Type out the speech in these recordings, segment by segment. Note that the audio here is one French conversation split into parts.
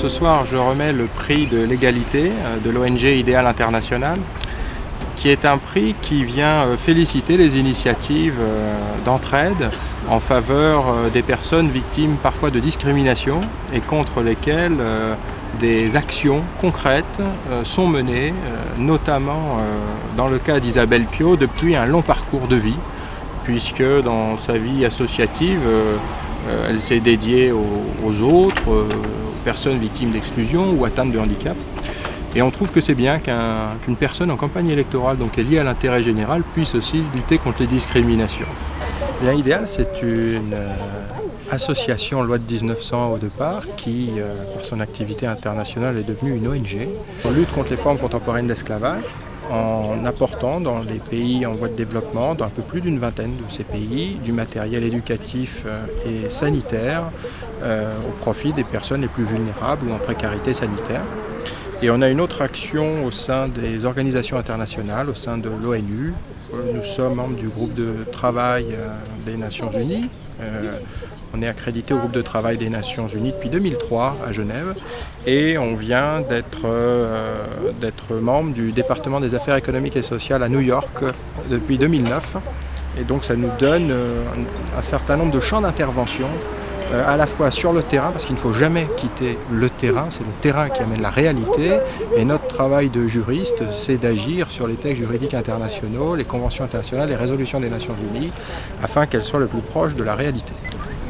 Ce soir, je remets le prix de l'égalité de l'ONG Idéal International, qui est un prix qui vient féliciter les initiatives d'entraide en faveur des personnes victimes parfois de discrimination et contre lesquelles des actions concrètes sont menées, notamment dans le cas d'Isabelle Piot, depuis un long parcours de vie, puisque dans sa vie associative, elle s'est dédiée aux autres, aux personnes victimes d'exclusion ou atteintes de handicap. Et on trouve que c'est bien qu'une personne en campagne électorale, donc est liée à l'intérêt général, puisse aussi lutter contre les discriminations. Bien, Idéal, c'est une association loi de 1900 au départ qui, par son activité internationale, est devenue une ONG. On lutte contre les formes contemporaines d'esclavage en apportant dans les pays en voie de développement, dans un peu plus d'une vingtaine de ces pays, du matériel éducatif et sanitaire au profit des personnes les plus vulnérables ou en précarité sanitaire. Et on a une autre action au sein des organisations internationales, au sein de l'ONU. Nous sommes membres du groupe de travail des Nations Unies. On est accrédité au groupe de travail des Nations Unies depuis 2003 à Genève et on vient d'être membre du département des affaires économiques et sociales à New York depuis 2009. Et donc ça nous donne un certain nombre de champs d'intervention à la fois sur le terrain, parce qu'il ne faut jamais quitter le terrain, c'est le terrain qui amène la réalité, et notre travail de juriste, c'est d'agir sur les textes juridiques internationaux, les conventions internationales, les résolutions des Nations Unies, afin qu'elles soient le plus proches de la réalité.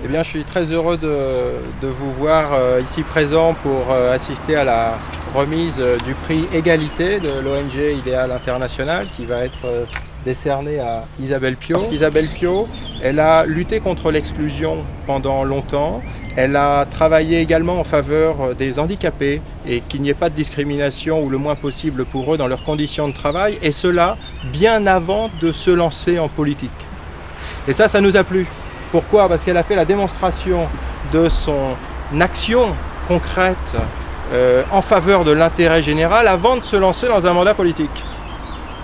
Eh bien, je suis très heureux de vous voir ici présent pour assister à la remise du prix Égalité de l'ONG Idéal International, qui va être décerné à Isabelle Piot. Parce qu'Isabelle Piot, elle a lutté contre l'exclusion pendant longtemps. Elle a travaillé également en faveur des handicapés et qu'il n'y ait pas de discrimination ou le moins possible pour eux dans leurs conditions de travail. Et cela bien avant de se lancer en politique. Et ça nous a plu. Pourquoi? Parce qu'elle a fait la démonstration de son action concrète en faveur de l'intérêt général avant de se lancer dans un mandat politique.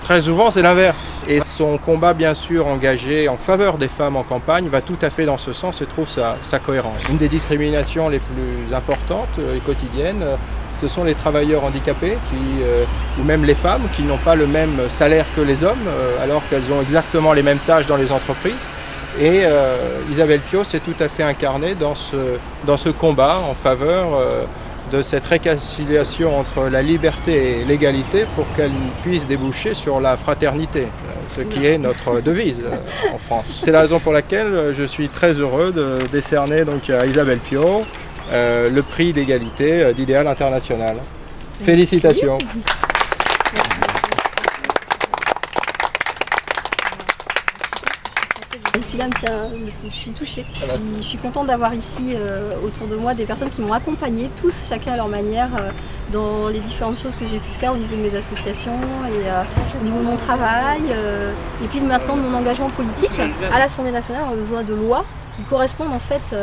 Très souvent, c'est l'inverse. Et son combat, bien sûr, engagé en faveur des femmes en campagne, va tout à fait dans ce sens et trouve sa cohérence. Une des discriminations les plus importantes et quotidiennes, ce sont les travailleurs handicapés ou même les femmes qui n'ont pas le même salaire que les hommes, alors qu'elles ont exactement les mêmes tâches dans les entreprises. Et Isabelle Piot s'est tout à fait incarnée dans ce combat en faveur de cette réconciliation entre la liberté et l'égalité pour qu'elle puisse déboucher sur la fraternité, ce qui est notre devise en France. C'est la raison pour laquelle je suis très heureux de décerner donc à Isabelle Piot le prix d'égalité d'Idéal International. Félicitations. Celui-là je suis touchée. Je suis contente d'avoir ici autour de moi des personnes qui m'ont accompagnée, tous, chacun à leur manière, dans les différentes choses que j'ai pu faire au niveau de mes associations et au niveau de mon travail. Et puis maintenant de mon engagement politique. À l'Assemblée nationale, on a besoin de lois qui correspondent en fait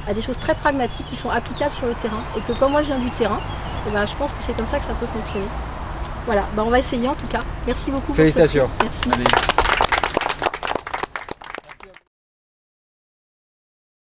à des choses très pragmatiques qui sont applicables sur le terrain. Et que comme moi je viens du terrain, et ben, je pense que c'est comme ça que ça peut fonctionner. Voilà, on va essayer en tout cas. Merci beaucoup. Félicitations. Pour ce prix. Merci. Allez.